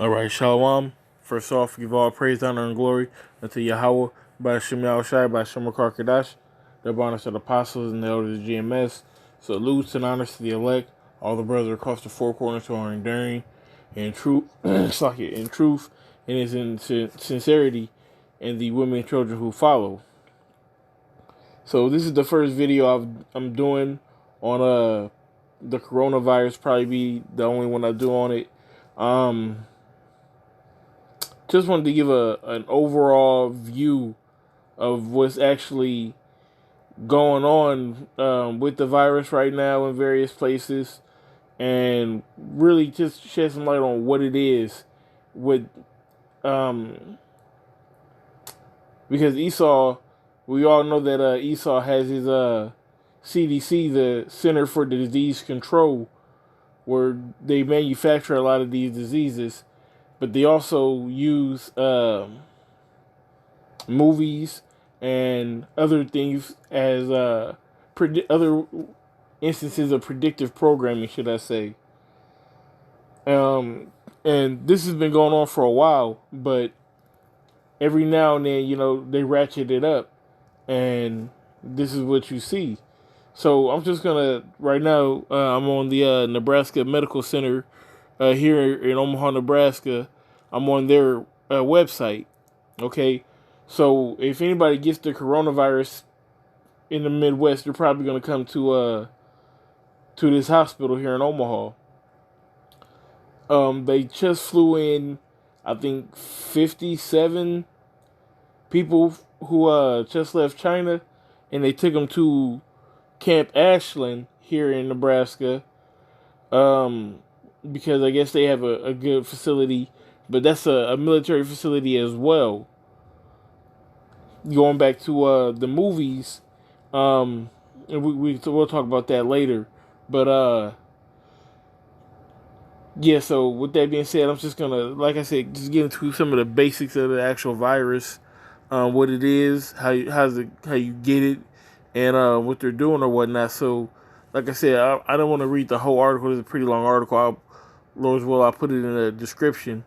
All right, Shalom. First off, give all praise, honor, and glory unto Yahweh, by Shem Yahushai, by Shem Kadash, the bonus of the apostles and the elders of GMS. Salutes and honors to the elect, all the brothers across the four corners who are enduring in truth, in truth, and is in sincerity, and the women and children who follow. So this is the first video I'm doing on the coronavirus. Probably be the only one I do on it. Just wanted to give an overall view of what's actually going on with the virus right now in various places, and really just shed some light on what it is. With because Esau, we all know that Esau has his CDC, the Center for Disease Control, where they manufacture a lot of these diseases. But they also use movies and other things as other instances of predictive programming, should I say. And this has been going on for a while, but every now and then, they ratchet it up, and this is what you see. So I'm just gonna, right now, I'm on the Nebraska Medical Center here in Omaha, Nebraska. I'm on their website. Okay, so if anybody gets the coronavirus in the Midwest, they're probably going to come to this hospital here in Omaha. They just flew in, I think, 57 people who just left China, and they took them to Camp Ashland here in Nebraska. Because I guess they have a good facility, but that's a military facility as well. Going back to the movies, and we'll talk about that later. But yeah. So with that being said, I'm just gonna, like I said, just get into some of the basics of the actual virus, what it is, how you get it, and what they're doing or whatnot. So, like I said, I don't want to read the whole article. It's a pretty long article. Lord's will, I'll put it in the description.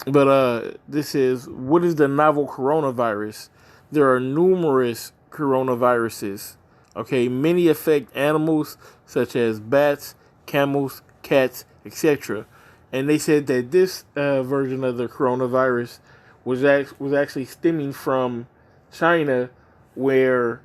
But this is, what is the novel coronavirus? There are numerous coronaviruses. Okay, many affect animals such as bats, camels, cats, etc. And they said that this version of the coronavirus was actually stemming from China, where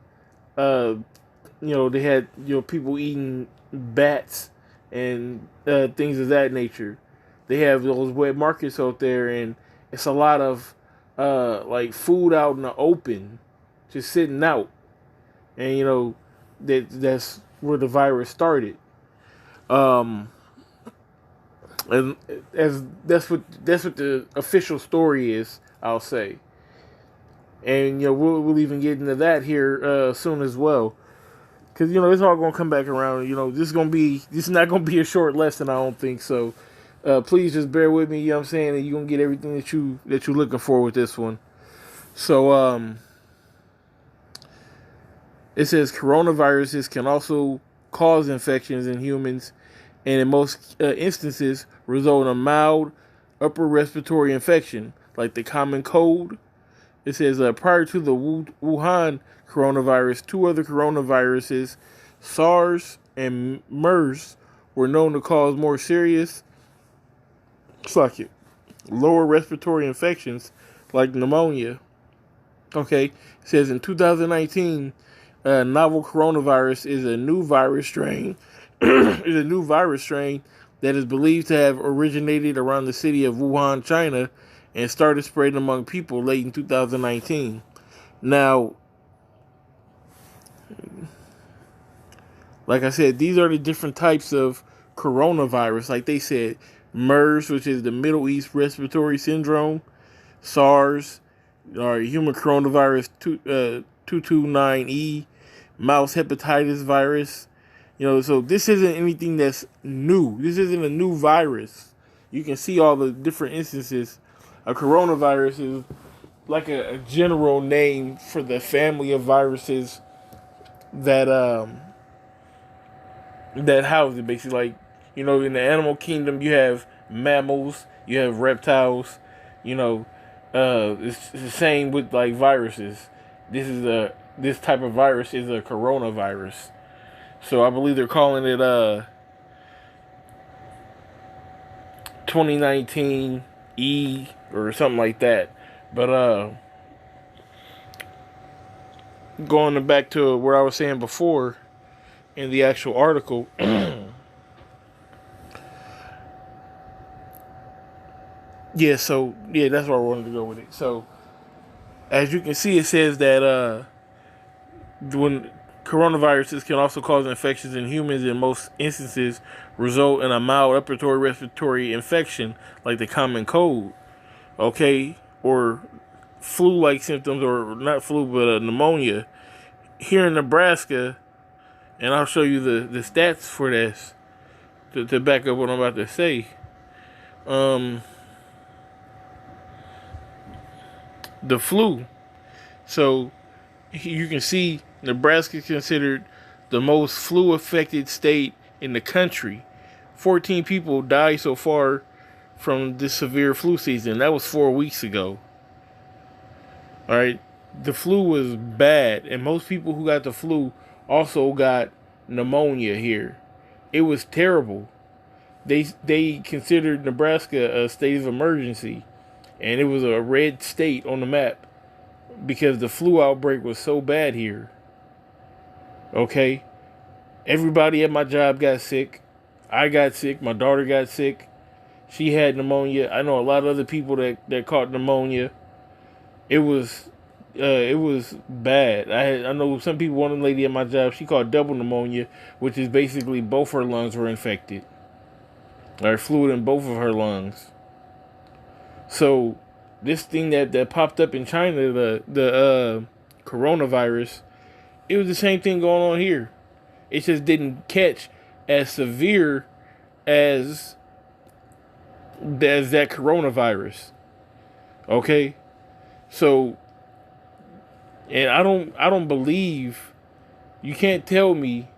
they had people eating bats and things of that nature. They have those wet markets out there, and it's a lot of like food out in the open, just sitting out, and that's where the virus started. And as that's what the official story is, I'll say. And we'll even get into that here soon as well. Because, it's all going to come back around. This is not going to be a short lesson, I don't think. So, please just bear with me, I'm saying, and you're going to get everything that you're looking for with this one. So, it says coronaviruses can also cause infections in humans, and in most instances result in a mild upper respiratory infection, like the common cold. It says prior to the Wuhan coronavirus, two other coronaviruses, SARS and MERS, were known to cause more serious, lower respiratory infections like pneumonia. Okay, it says in 2019, novel coronavirus is a new virus strain. Is a new virus strain that is believed to have originated around the city of Wuhan, China, and started spreading among people late in 2019. Now, like I said, these are the different types of coronavirus. Like they said, MERS, which is the Middle East Respiratory Syndrome, SARS, or human coronavirus 229E, mouse hepatitis virus. So this isn't anything that's new. This isn't a new virus. You can see all the different instances. A coronavirus is like a general name for the family of viruses that house it, basically. Like, in the animal kingdom, you have mammals, you have reptiles. You know, it's the same with like viruses. This type of virus is a coronavirus. So I believe they're calling it 2019 E or something like that. But going back to where I was saying before in the actual article, yeah, so yeah, that's where I wanted to go with it. So as you can see, it says that when coronaviruses can also cause infections in humans, in most instances result in a mild upper respiratory infection like the common cold, okay, or flu-like symptoms, or not flu but pneumonia. Here in Nebraska, and I'll show you the stats for this to back up what I'm about to say. The flu. So you can see Nebraska is considered the most flu-affected state in the country. 14 people died so far from this severe flu season. That was 4 weeks ago. All right, the flu was bad, and most people who got the flu also got pneumonia here. It was terrible. They considered Nebraska a state of emergency, and it was a red state on the map because the flu outbreak was so bad here. Okay, everybody at my job got sick. I got sick. My daughter got sick. She had pneumonia. I know a lot of other people that caught pneumonia. It was bad. I know some people. One lady at my job, she caught double pneumonia, which is basically both her lungs were infected. Or fluid in both of her lungs. So this thing that popped up in China, the coronavirus, it was the same thing going on here. It just didn't catch as severe as that coronavirus. Okay, so, and I don't believe, you can't tell me,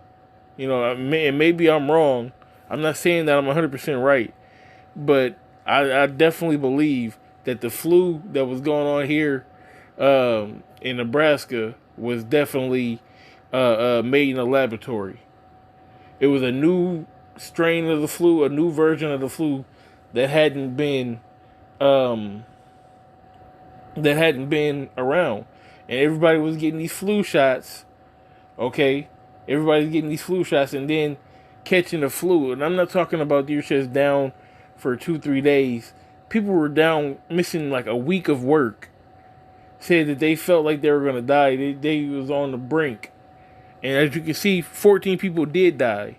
and maybe I'm wrong. I'm not saying that I'm 100% right, but I definitely believe that the flu that was going on here in Nebraska was definitely made in a laboratory. It was a new strain of the flu, a new version of the flu that hadn't been around, and everybody was getting these flu shots. Okay, everybody's getting these flu shots and then catching the flu. And I'm not talking about you're just down for 2-3 days. People were down, missing like a week of work. Said that they felt like they were gonna die. They was on the brink, and as you can see, 14 people did die.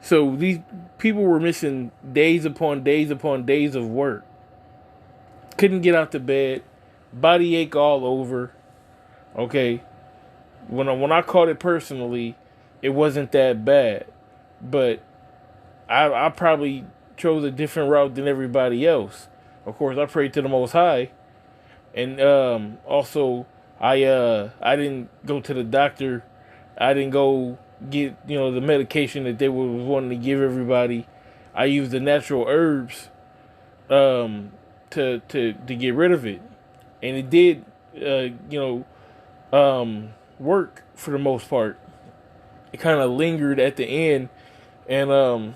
So these people were missing days upon days upon days of work. Couldn't get out to bed, body ache all over. Okay, when I caught it personally, it wasn't that bad, but I probably chose a different route than everybody else. Of course, I prayed to the Most High, and also I didn't go to the doctor. I didn't go get the medication that they were wanting to give everybody. I used the natural herbs to get rid of it, and it did work for the most part. It kind of lingered at the end, and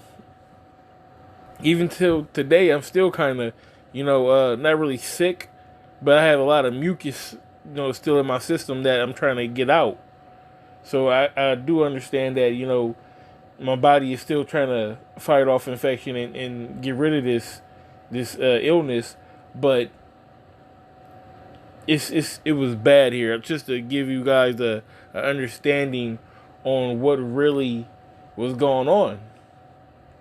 even till today, I'm still kind of not really sick, but I have a lot of mucus still in my system that I'm trying to get out. So I do understand that my body is still trying to fight off infection and get rid of this illness, but it was bad here. Just to give you guys a understanding on what really was going on.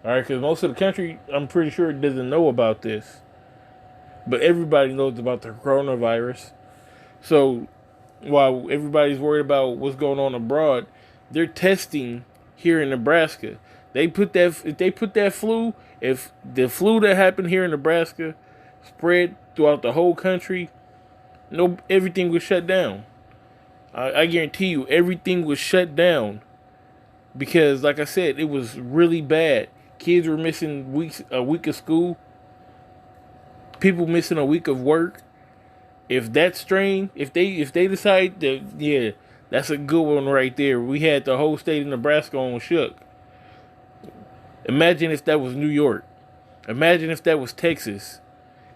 All right, because most of the country, I'm pretty sure, doesn't know about this, but everybody knows about the coronavirus. So while everybody's worried about what's going on abroad, they're testing here in Nebraska. If the flu that happened here in Nebraska spread throughout the whole country, everything was shut down. I guarantee you, everything was shut down because, like I said, it was really bad. kids were missing a week of school, people missing a week of work. If that strain, if they decide that, yeah, that's a good one right there. We had the whole state of Nebraska on shook. Imagine if that was New York. Imagine if that was Texas,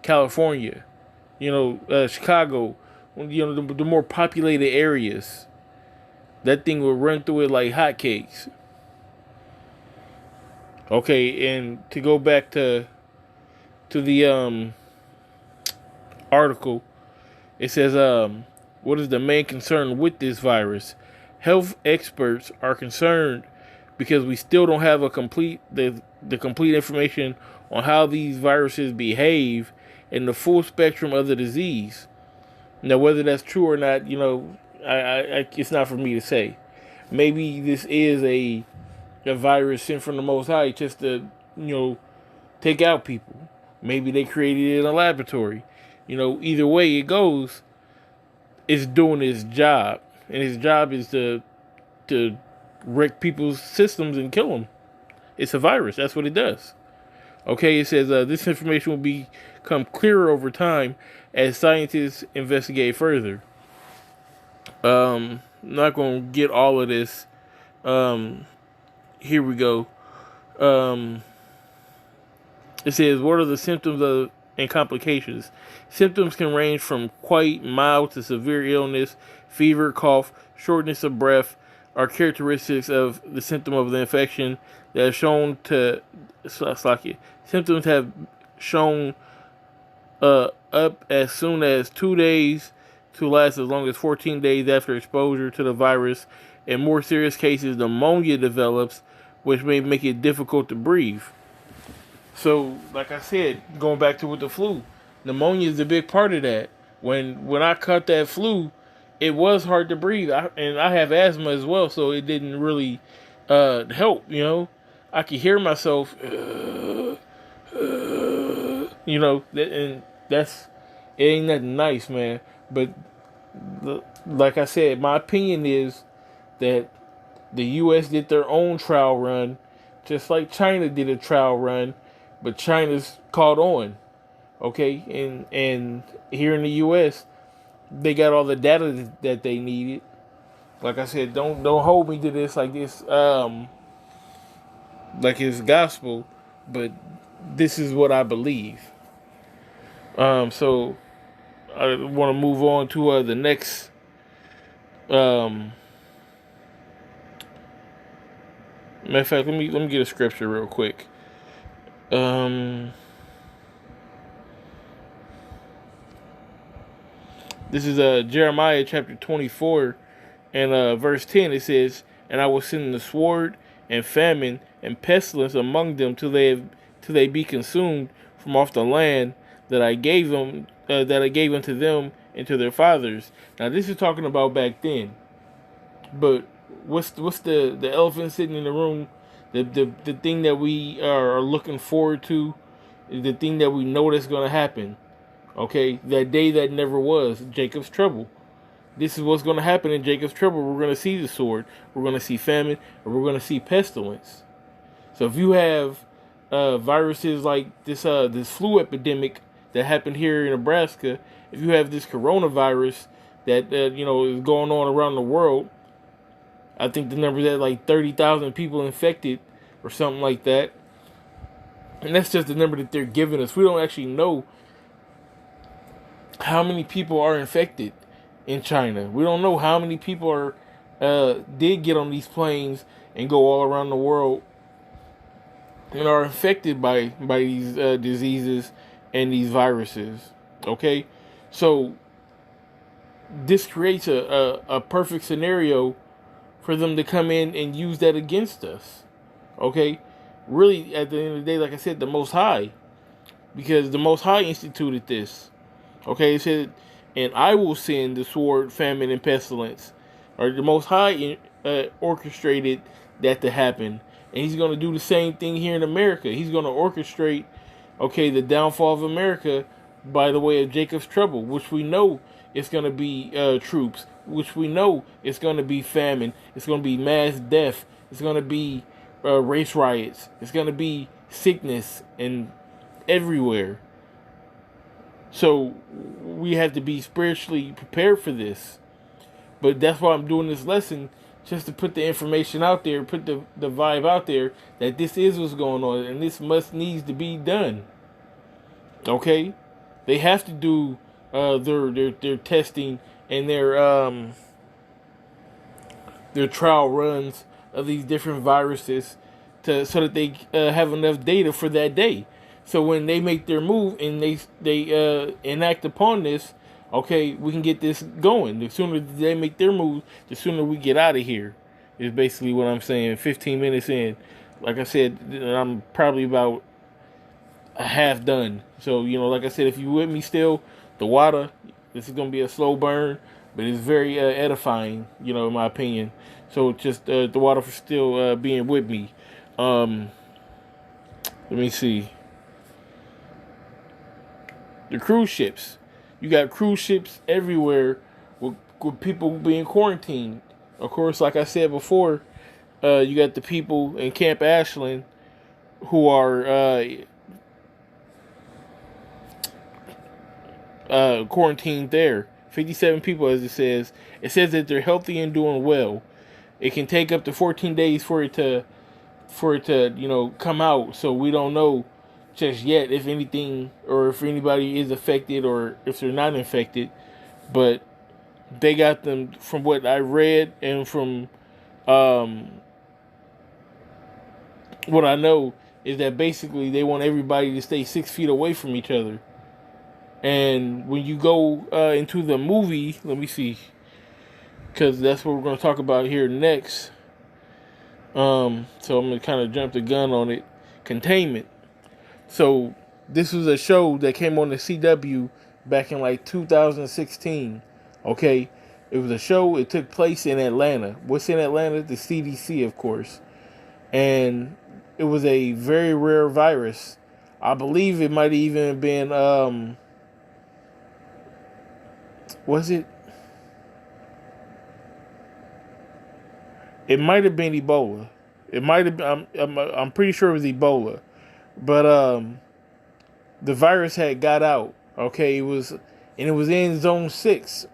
California, Chicago, the more populated areas. That thing would run through it like hotcakes. Okay, and to go back to the article, it says what is the main concern with this virus? Health experts are concerned because we still don't have the complete information on how these viruses behave and the full spectrum of the disease. Now, whether that's true or not, it's not for me to say. Maybe this is a virus sent from the Most High just to, take out people. Maybe they created it in a laboratory. Either way it goes, it's doing its job, and its job is to wreck people's systems and kill them. It's a virus. That's what it does. Okay, it says this information will become clearer over time as scientists investigate further. Not going to get all of this. Here we go. It says, what are the symptoms and complications? Symptoms can range from quite mild to severe illness. Fever, cough, shortness of breath are characteristics of the symptom of the infection that have shown to symptoms have shown up as soon as 2 days to last as long as 14 days after exposure to the virus. In more serious cases, pneumonia develops, which may make it difficult to breathe. So, like I said, going back to with the flu, pneumonia is a big part of that. When I caught that flu, it was hard to breathe, and I have asthma as well, so it didn't really help. I could hear myself, and that's it. Ain't nothing nice, man. But like I said, my opinion is that the U.S. did their own trial run, just like China did a trial run, but China's caught on. Okay, and here in the U.S., they got all the data that they needed. Like I said, don't hold me to this like this, like it's gospel, but this is what I believe. So I want to move on to the next. Matter of fact, let me get a scripture real quick. This is Jeremiah chapter 24 and verse 10. It says, "And I will send the sword and famine and pestilence among them till they be consumed from off the land that I gave them, that I gave unto them and to their fathers." Now this is talking about back then, but what's the elephant sitting in the room? The thing that we are looking forward to, the thing that we know that's going to happen. Okay, that day that never was, Jacob's trouble. This is what's going to happen in Jacob's trouble. We're going to see the sword, we're going to see famine, and we're going to see pestilence. So if you have viruses like this flu epidemic that happened here in Nebraska, if you have this coronavirus that is going on around the world, I think the number is at like 30,000 people infected or something like that. And that's just the number that they're giving us. We don't actually know how many people are infected in China. We don't know how many people did get on these planes and go all around the world and are infected by these diseases and these viruses. Okay? So this creates a perfect scenario for them to come in and use that against us. Okay? Really, at the end of the day, like I said, the Most High. Because the Most High instituted this. Okay? It said, "And I will send the sword, famine, and pestilence." Or the Most High orchestrated that to happen. And he's going to do the same thing here in America. He's going to orchestrate, the downfall of America by the way of Jacob's trouble, which we know it's going to be troops, which we know it's going to be famine, it's going to be mass death, it's going to be race riots. It's going to be sickness and everywhere. So we have to be spiritually prepared for this. But that's why I'm doing this lesson, just to put the information out there, put the vibe out there that this is what's going on and this needs to be done. Okay? They have to do their testing and their trial runs of these different viruses so that they have enough data for that day. So when they make their move and they enact upon this, okay, we can get this going. The sooner they make their move, the sooner we get out of here. Is basically what I'm saying. 15 minutes in, like I said, I'm probably about a half done. So like I said, if you with me still, the water, this is gonna be a slow burn, but it's very edifying, in my opinion. So just the water for still being with me. Let me see. The cruise ships. You got cruise ships everywhere with people being quarantined. Of course, like I said before, you got the people in Camp Ashland who are quarantined there. 57 people, as it says. It says that they're healthy and doing well. It can take up to 14 days for it to come out. So we don't know just yet if anything or if anybody is affected or if they're not infected. But they got them, from what I read and from what I know, is that basically they want everybody to stay 6 feet away from each other. And when you go into the movie, let me see, because that's what we're going to talk about here next. So I'm going to kind of jump the gun on it. Containment. So this was a show that came on the CW back in like 2016. Okay, it was a show. It took place in Atlanta. What's in Atlanta? The CDC, of course. And it was a very rare virus. I believe it might have even been was it? It might have been Ebola. It might have been. I'm pretty sure it was Ebola, but the virus had got out. Okay, it was in Zone 6,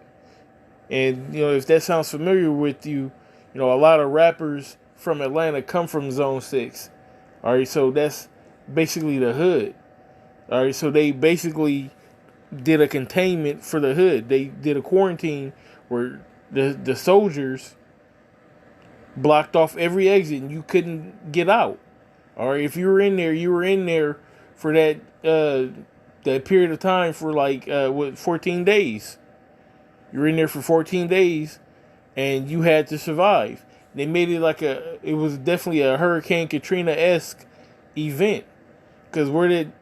and if that sounds familiar with you, a lot of rappers from Atlanta come from Zone 6. All right, so that's basically the hood. All right, so they basically did a containment for the hood. They did a quarantine where the soldiers blocked off every exit and you couldn't get out. All right, if you were in there, for that period of time for like 14 days. You were in there for 14 days and you had to survive. They made it like it was definitely a Hurricane Katrina-esque event. Because where did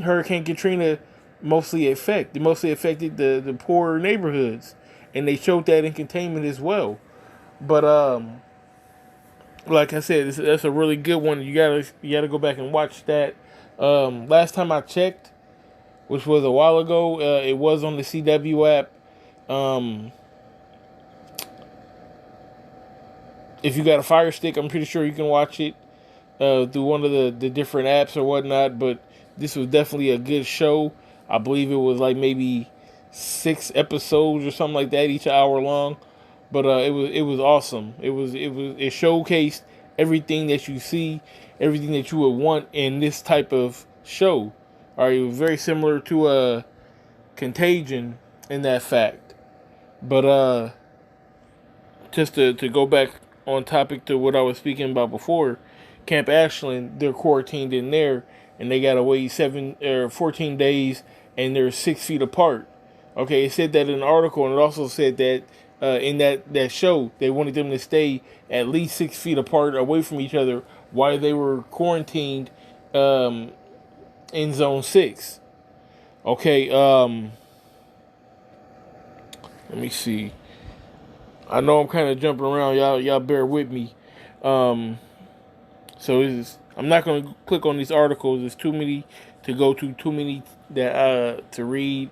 Hurricane Katrina mostly affect? It mostly affected the poorer neighborhoods. And they showed that in containment as well. But like I said, that's a really good one. You gotta go back and watch that. Last time I checked, which was a while ago, it was on the CW app. If you got a Fire Stick, I'm pretty sure you can watch it through one of the different apps or whatnot. But this was definitely a good show. I believe it was like maybe 6 episodes or something like that, each hour long. But it was awesome. It showcased everything that you see, everything that you would want in this type of show. All right, it was very similar to Contagion in that fact. But just to go back on topic to what I was speaking about before, Camp Ashland, they're quarantined in there, and they gotta wait 14 days, and they're 6 feet apart. Okay, it said that in an article, and it also said that in that show, they wanted them to stay at least 6 feet apart, away from each other, while they were quarantined in Zone 6. Okay, let me see. I know I'm kind of jumping around. Y'all bear with me. So I'm not going to click on these articles. There's too many to go to, too many that to read.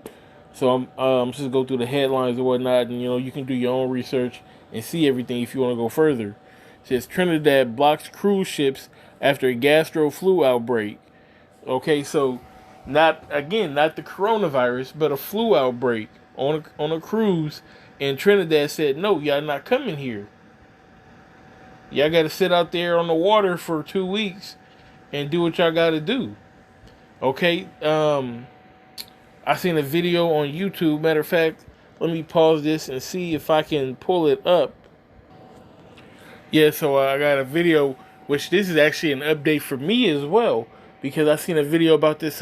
So I'm just go through the headlines and whatnot, and you can do your own research and see everything if you want to go further. says Trinidad blocks cruise ships after a gastro flu outbreak. Okay, so not the coronavirus, but a flu outbreak on a cruise, and Trinidad said no, y'all not coming here. Y'all got to sit out there on the water for 2 weeks and do what y'all got to do. Okay, I seen a video on YouTube. Matter of fact, let me pause this and see if I can pull it up. Yeah, so I got a video, which this is actually an update for me as well, because I seen a video about this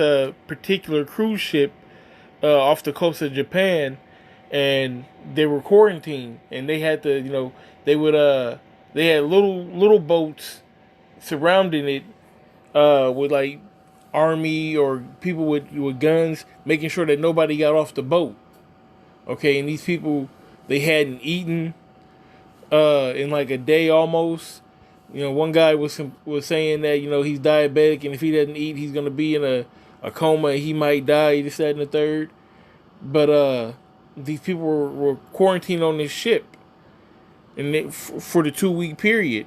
particular cruise ship off the coast of Japan, and they were quarantined, and they had to, they had little boats surrounding it with like army or people with guns, making sure that nobody got off the boat. Okay, and these people, they hadn't eaten in like a day almost. One guy was saying that he's diabetic, and if he doesn't eat, he's gonna be in a coma, and he might die. This, that, and the third. But these people were quarantined on this ship, and for the 2 week period,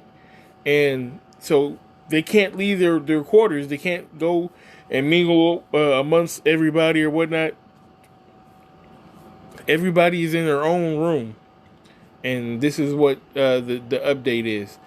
and so they can't leave their quarters. They can't go and mingle amongst everybody or whatnot. Everybody is in their own room, and this is what the update is.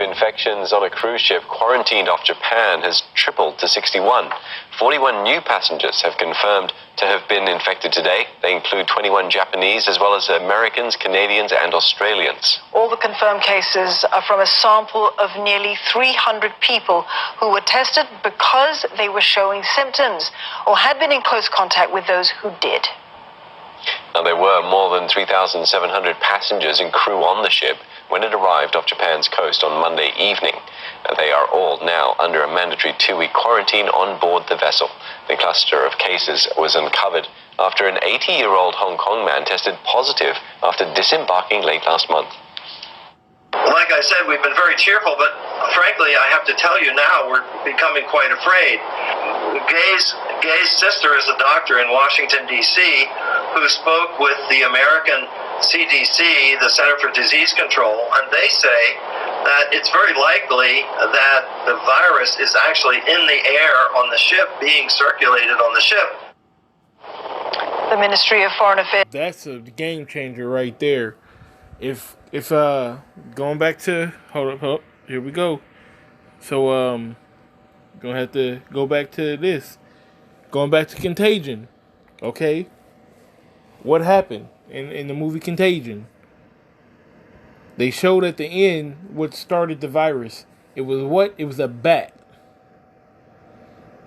Infections on a cruise ship quarantined off Japan has tripled to 61. 41 new passengers have confirmed to have been infected today. They include 21 Japanese as well as Americans, Canadians and Australians. All the confirmed cases are from a sample of nearly 300 people who were tested because they were showing symptoms or had been in close contact with those who did. Now, there were more than 3,700 passengers and crew on the ship when it arrived off Japan's coast on Monday evening. They are all now under a mandatory 2-week quarantine on board the vessel. The cluster of cases was uncovered after an 80-year-old Hong Kong man tested positive after disembarking late last month. Like I said, we've been very cheerful, but frankly, I have to tell you now, we're becoming quite afraid. Gay's sister is a doctor in Washington, D.C., who spoke with the American CDC, the Center for Disease Control, and they say that it's very likely that the virus is actually in the air on the ship, being circulated on the ship. The Ministry of Foreign Affairs. That's a game changer right there. If going back to hold up, here we go. So gonna have to go back to this. Going back to Contagion. Okay. What happened in the movie Contagion? They showed at the end what started the virus. It was what? It was a bat.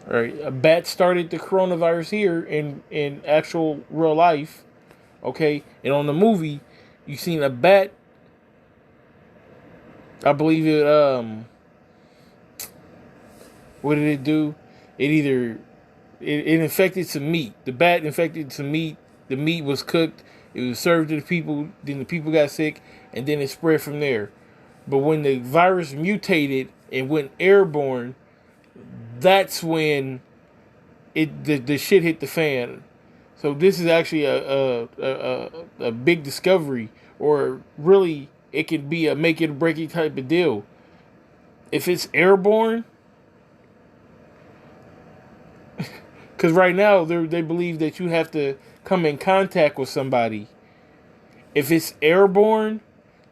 All right, a bat started the coronavirus here in actual real life. Okay, and on the movie, you seen a bat. I believe it. What did it do? It infected some meat. The bat infected some meat. The meat was cooked. It was served to the people. Then the people got sick, and then it spread from there. But when the virus mutated and went airborne, that's when the shit hit the fan. So this is actually a big discovery, or really it could be a make it or break it type of deal. If it's airborne, because right now they believe that you have to come in contact with somebody. If it's airborne,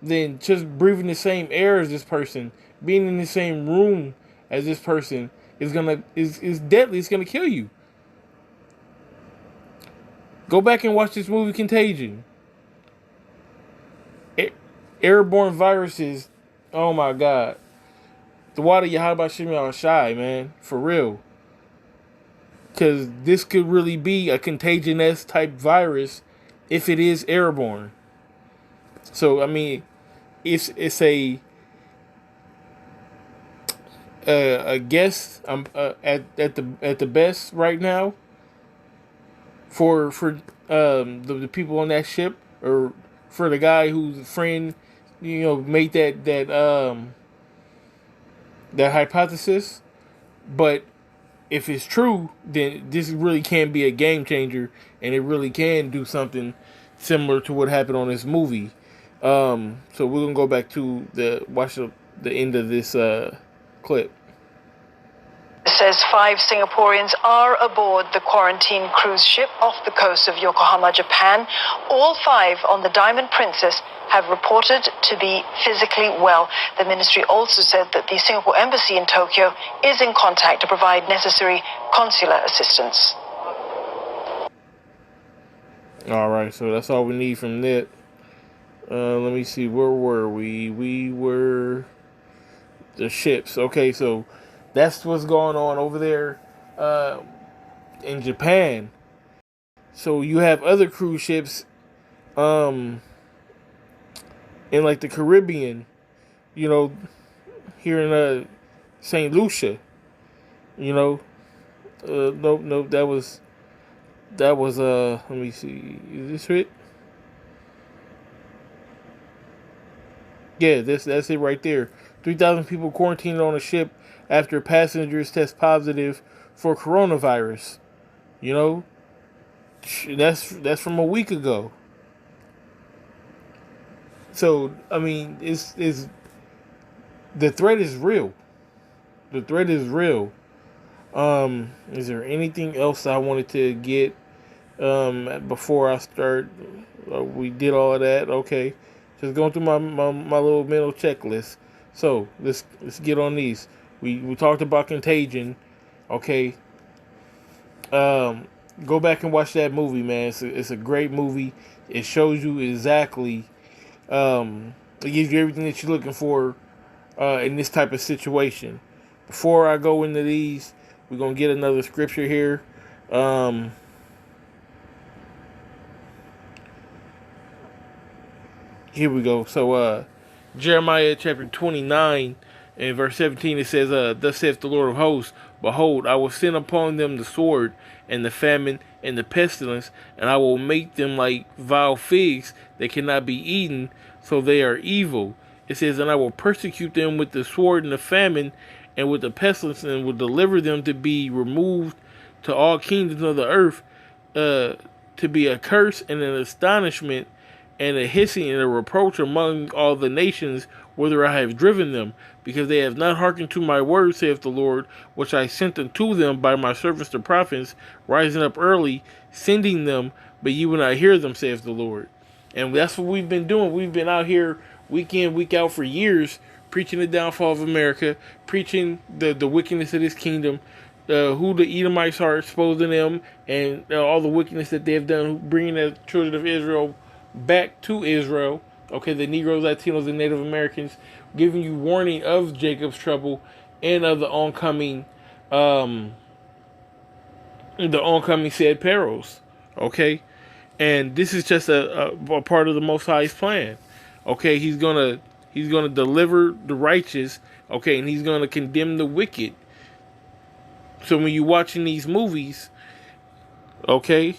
then just breathing the same air as this person, being in the same room as this person is deadly. It's gonna kill you. Go back and watch this movie Contagion. Airborne viruses. Oh my God. The water you how about shimmy all shy, man. For real. Because this could really be a contagion-esque type virus if it is airborne. So I mean, it's a guess at the best right now for the people on that ship, or for the guy whose friend made that hypothesis. But if it's true, then this really can be a game changer, and it really can do something similar to what happened on this movie. So we're gonna go back to watch the end of this clip. Says 5 Singaporeans are aboard the quarantine cruise ship off the coast of Yokohama, Japan. All 5 on the Diamond Princess have reported to be physically well. The ministry also said that the Singapore embassy in Tokyo is in contact to provide necessary consular assistance. All right, so that's all we need from that. Let me see, where were we? We were the ships. Okay, so that's what's going on over there in Japan. So you have other cruise ships in like the Caribbean, you know, here in St. Lucia. You know, nope, that was let me see, is this it? Yeah, that's it right there. 3,000 people quarantined on a ship after passengers test positive for coronavirus. You know, that's from a week ago. So I mean, it's the threat is real. The threat is real. Is there anything else I wanted to get before I start? We did all of that. Okay, just going through my little mental checklist. So let's get on these. We talked about Contagion. Okay. Go back and watch that movie, man. It's a great movie. It shows you exactly. It gives you everything that you're looking for in this type of situation. Before I go into these, we're gonna get another scripture here. Here we go. So Jeremiah chapter 29 and verse 17, it says, thus saith the Lord of hosts, behold, I will send upon them the sword and the famine and the pestilence, and I will make them like vile figs that cannot be eaten, so they are evil. It says, and I will persecute them with the sword and the famine and with the pestilence, and will deliver them to be removed to all kingdoms of the earth, to be a curse and an astonishment and a hissing and a reproach among all the nations whither I have driven them, because they have not hearkened to my word, saith the Lord, which I sent unto them by my servants the prophets, rising up early, sending them, but ye will not hear them, saith the Lord. And that's what we've been doing. We've been out here week in, week out for years, preaching the downfall of America, preaching the wickedness of this kingdom, who the Edomites are, exposing them, and all the wickedness that they have done, bringing the children of Israel back to Israel. Okay, the Negroes, Latinos, and Native Americans, giving you warning of Jacob's trouble and of the oncoming said perils. Okay, and this is just a part of the Most High's plan. Okay, he's gonna deliver the righteous. Okay, and he's gonna condemn the wicked. So when you're watching these movies, okay,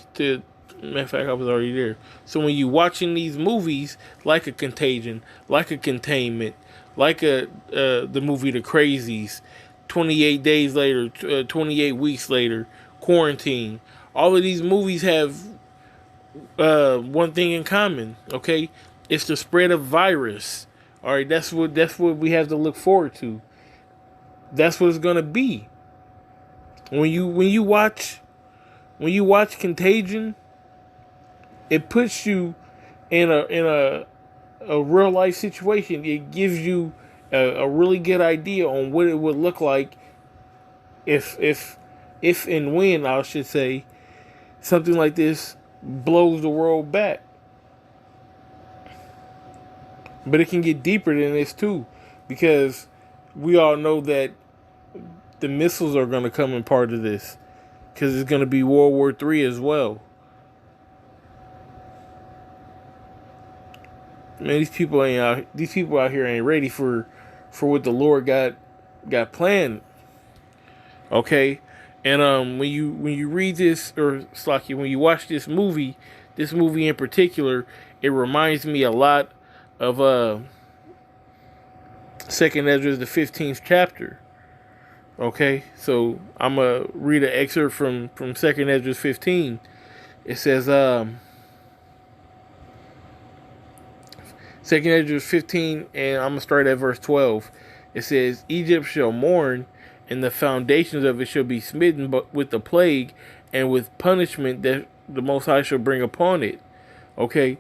matter of fact, I was already there. So when you're watching these movies, like a Contagion, like a Containment, like the movie The Crazies, 28 days later, 28 weeks later, Quarantine, all of these movies have one thing in common. Okay, it's the spread of virus. All right, that's what we have to look forward to. That's what it's gonna be. When you watch Contagion, it puts you in a real life situation. It gives you a really good idea on what it would look like if and when, I should say, something like this blows the world back. But it can get deeper than this too, because we all know that the missiles are going to come in part of this, because it's going to be World War III as well. Man, these people out here ain't ready for what the Lord got planned. Okay, and when you read this, or Slacky, when you watch this movie in particular, it reminds me a lot of 2nd Ezra, the 15th chapter. Okay, so I'm gonna read an excerpt from 2nd Ezra 15. It says Second Ezra 15, and I'm gonna start at verse 12. It says, Egypt shall mourn, and the foundations of it shall be smitten but with the plague, and with punishment that the Most High shall bring upon it. Okay,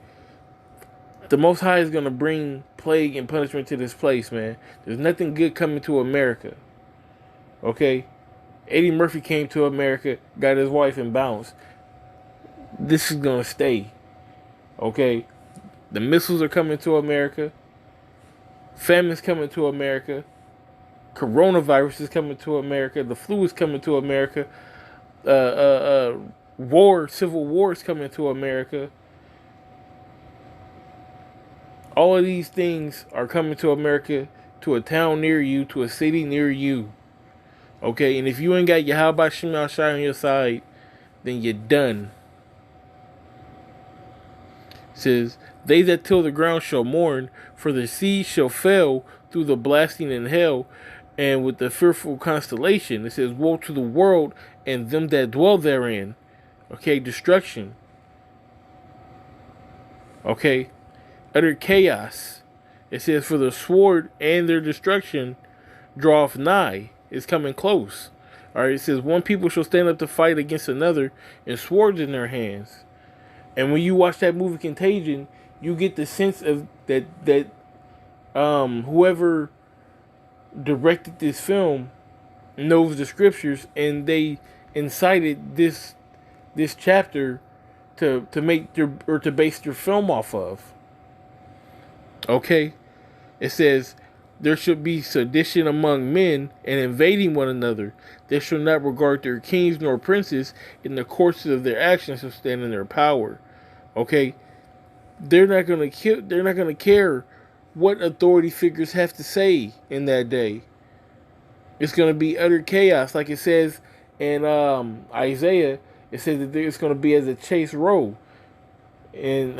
the Most High is gonna bring plague and punishment to this place, man. There's nothing good coming to America. Okay, Eddie Murphy came to America, got his wife, and bounced. This is gonna stay. Okay, the missiles are coming to America. Famine's coming to America. Coronavirus is coming to America. The flu is coming to America. Civil war is coming to America. All of these things are coming to America, to a town near you, to a city near you. Okay, and if you ain't got Yahweh Shema Shai on your side, then you're done. It says, they that till the ground shall mourn, for the sea shall fail through the blasting in hell, and with the fearful constellation. It says, woe to the world and them that dwell therein. Okay, destruction. Okay, utter chaos. It says, for the sword and their destruction draweth nigh. It's coming close. Alright, it says, one people shall stand up to fight against another, and swords in their hands. And when you watch that movie Contagion, you get the sense of that whoever directed this film knows the scriptures, and they incited this chapter to make to base their film off of. Okay, it says, there should be sedition among men, and invading one another. They shall not regard their kings nor princes. In the courses of their actions shall stand in their power. Okay, they're not gonna kill. They're not gonna care what authority figures have to say in that day. It's gonna be utter chaos, like it says in Isaiah. It says that it's gonna be as a chase row, and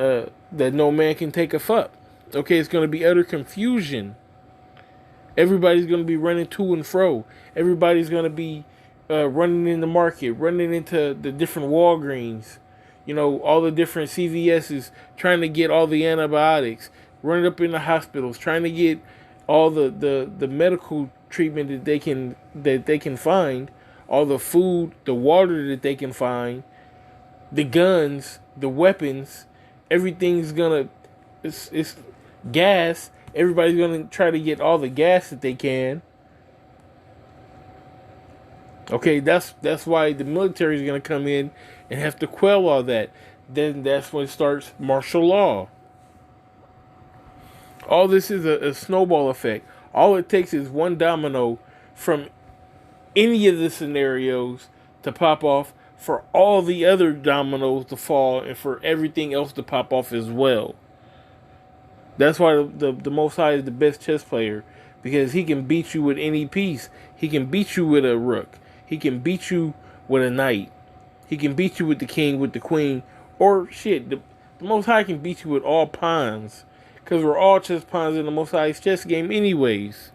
that no man can take a fuck. Okay, it's gonna be utter confusion. Everybody's going to be running to and fro. Everybody's going to be running in the market, running into the different Walgreens, you know, all the different CVS's, trying to get all the antibiotics, running up in the hospitals, trying to get all the medical treatment that they can find, all the food, the water that they can find, the guns, the weapons. Everything's going to, it's gas. Everybody's going to try to get all the gas that they can. Okay, that's why the military is going to come in and have to quell all that. Then that's when it starts martial law. All this is a snowball effect. All it takes is one domino from any of the scenarios to pop off for all the other dominoes to fall and for everything else to pop off as well. That's why the Most High is the best chess player, because he can beat you with any piece. He can beat you with a rook. He can beat you with a knight. He can beat you with the king, with the queen, or shit. The Most High can beat you with all pawns, because we're all chess pawns in the Most High's chess game anyways.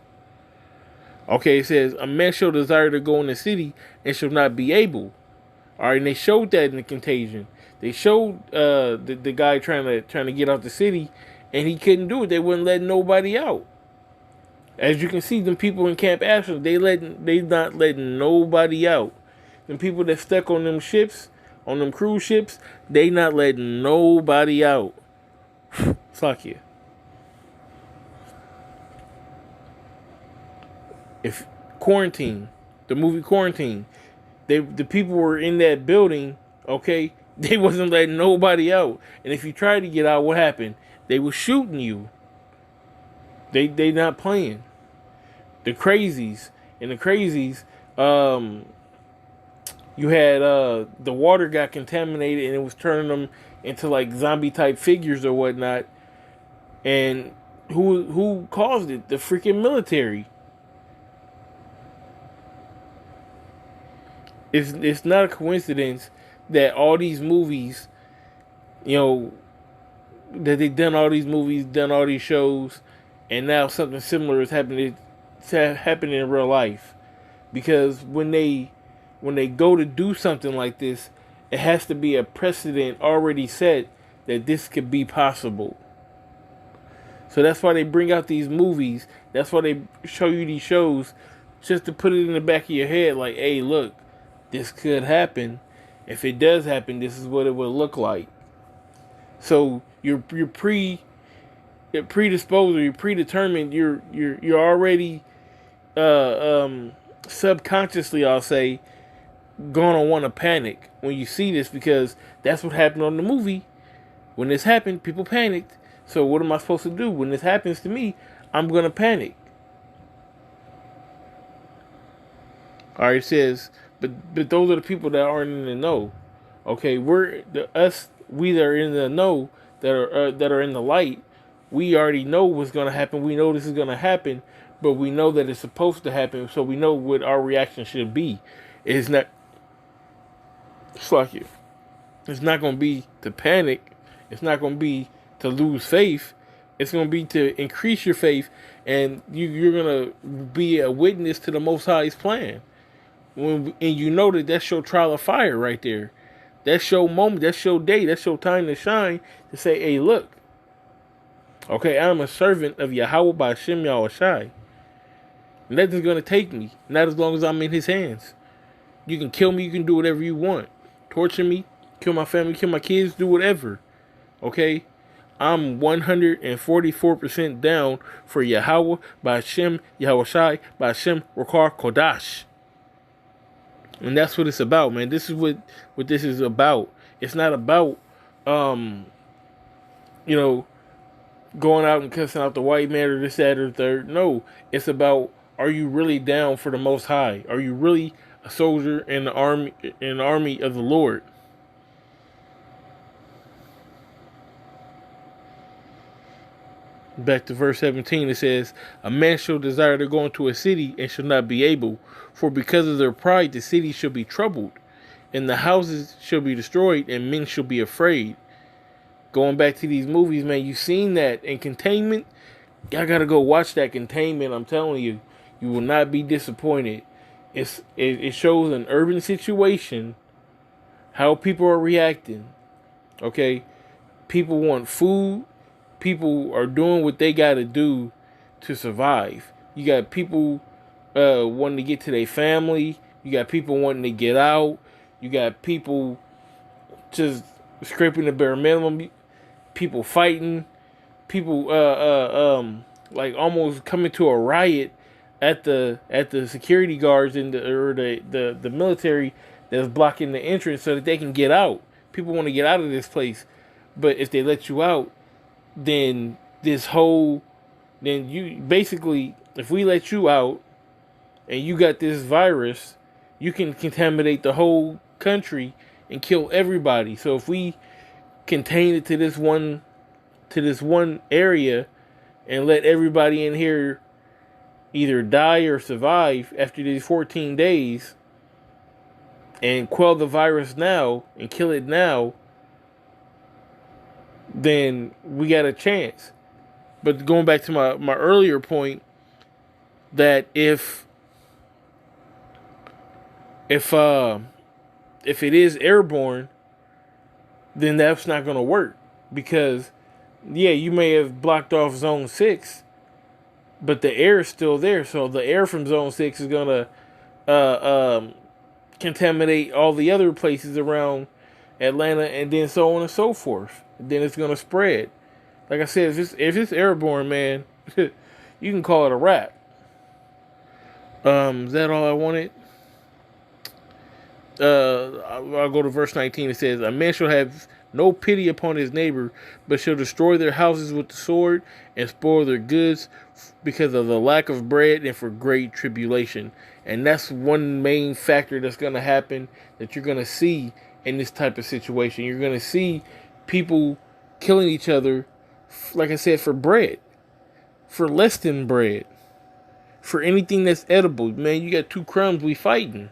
Okay, it says, a man shall desire to go in the city and shall not be able. Alright, and they showed that in the Contagion. They showed the guy trying to get out the city, and he couldn't do it. They wouldn't let nobody out. As you can see, them people in Camp Ashland, they not letting nobody out. Them people that stuck on them ships, on them cruise ships, they not letting nobody out. Fuck you. If Quarantine, the movie Quarantine, the people were in that building, okay, they wasn't letting nobody out. And if you tried to get out, what happened? They were shooting you. They not playing. The crazies. In the crazies, you had the water got contaminated and it was turning them into like zombie type figures or whatnot. And who caused it? The freaking military. It's not a coincidence that all these movies, you know, that they've done all these movies, done all these shows, and now something similar is happening in real life. Because when they go to do something like this, it has to be a precedent already set that this could be possible. So that's why they bring out these movies. That's why they show you these shows, just to put it in the back of your head, like, hey, look, this could happen. If it does happen, this is what it would look like. So you're predisposed, or you're predetermined. You're already subconsciously, I'll say, gonna want to panic when you see this, because that's what happened on the movie. When this happened, people panicked. So what am I supposed to do when this happens to me? I'm gonna panic. All right, it says, but those are the people that aren't in the know. Okay, we that are in the know, that are in the light. We already know what's gonna happen. We know this is gonna happen, but we know that it's supposed to happen. So we know what our reaction should be. It's not. Fuck you. It's not gonna be to panic. It's not gonna be to lose faith. It's gonna be to increase your faith, and you're gonna be a witness to the Most High's plan. And you know that that's your trial of fire right there. That's your moment. That's your day. That's your time to shine. To say, hey, look. Okay, I'm a servant of Yahweh by Hashem Yahushai. Nothing's gonna take me. Not as long as I'm in His hands. You can kill me. You can do whatever you want. Torture me. Kill my family. Kill my kids. Do whatever. Okay? I'm 144% down for Yahweh by Hashem Yahushai by Hashem Rakar Kodash. And that's what it's about, man. This is what this is about. It's not about, going out and cussing out the white man or this, that, or the third. No, it's about, are you really down for the Most High? Are you really a soldier in the army of the Lord? Back to verse 17, it says, a man shall desire to go into a city and shall not be able, for because of their pride the city shall be troubled, and the houses shall be destroyed, and men shall be afraid. Going back to these movies, man, you've seen that in Containment. Y'all gotta go watch that Containment. I'm telling you, you will not be disappointed. It shows an urban situation, how people are reacting. Okay, people want food. People are doing what they got to do to survive. You got people wanting to get to their family. You got people wanting to get out. You got people just scraping the bare minimum. People fighting. People like almost coming to a riot at the security guards and the military that's blocking the entrance so that they can get out. People want to get out of this place, but if they let you out, then you basically, if we let you out and you got this virus, you can contaminate the whole country and kill everybody. So if we contain it to this one area and let everybody in here either die or survive after these 14 days and quell the virus now and kill it now, then we got a chance. But going back to my earlier point, that if it is airborne, then that's not going to work, because yeah, you may have blocked off zone 6, but the air is still there. So the air from zone 6 is going to contaminate all the other places around Atlanta, and then so on and so forth. Then it's gonna spread. Like I said, if it's airborne, man, you can call it a wrap. Is that all I wanted? I'll go to verse 19. It says, a man shall have no pity upon his neighbor, but shall destroy their houses with the sword and spoil their goods because of the lack of bread and for great tribulation. And that's one main factor that's going to happen, that you're going to see in this type of situation. You're going to see people killing each other, like I said, for bread, for less than bread, for anything that's edible. Man, you got 2 crumbs, we fighting.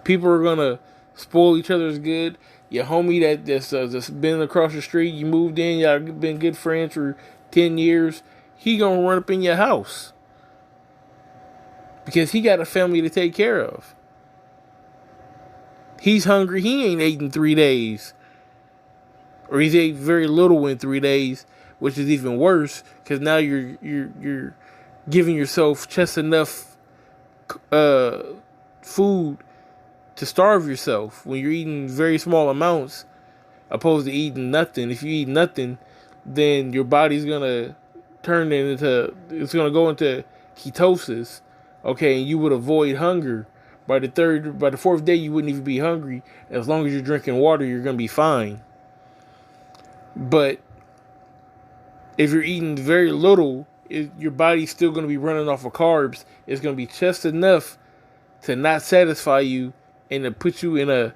People are going to spoil each other's good. Your homie that's been across the street, you moved in, y'all been good friends for 10 years, he going to run up in your house because he got a family to take care of. He's hungry. He ain't ate in 3 days. or he's ate very little in 3 days, which is even worse because now you're giving yourself just enough food to starve yourself when you're eating very small amounts, opposed to eating nothing. If you eat nothing, then your body's gonna it's gonna go into ketosis, okay, and you would avoid hunger. By the fourth day, you wouldn't even be hungry. As long as you're drinking water, you're gonna be fine. But if you're eating very little, your body's still gonna be running off of carbs. It's gonna be just enough to not satisfy you and to put you in a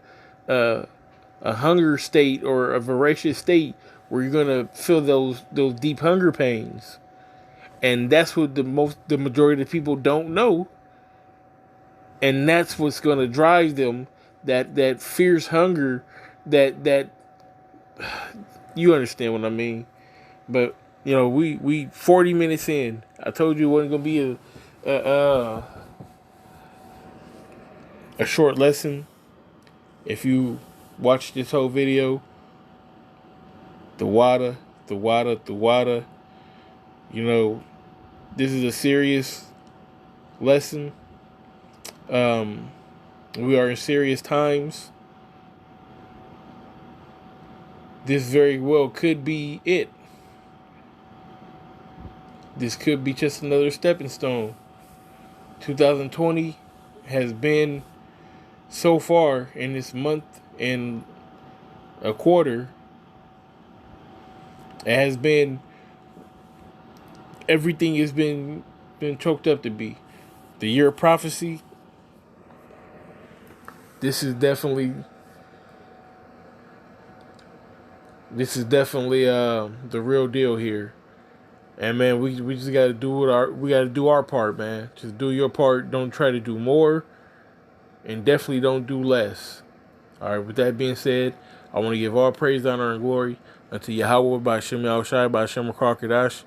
hunger state or a voracious state where you're gonna feel those deep hunger pains. And that's what the majority of the people don't know. And that's what's gonna drive them, that fierce hunger, that you understand what I mean. But we 40 minutes in. I told you it wasn't gonna be a short lesson. If you watch this whole video, the water, this is a serious lesson. We are in serious times. This very well could be it. This could be just another stepping stone. 2020 has been, so far in this month and a quarter, it has been everything has been choked up to be. The year of prophecy. This is definitely the real deal here. And man, we just gotta do our part, man. Just do your part. Don't try to do more, and definitely don't do less. All right. With that being said, I want to give all praise, honor, and glory unto Yahweh by Shem Yahushai by Shem Krakadosh,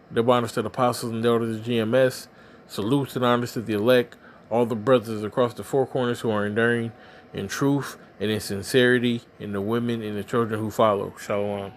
the honors to the apostles and the elders of GMS. Salutes and honors to the elect, all the brothers across the four corners who are enduring in truth and in sincerity, and the women and the children who follow. Shalom.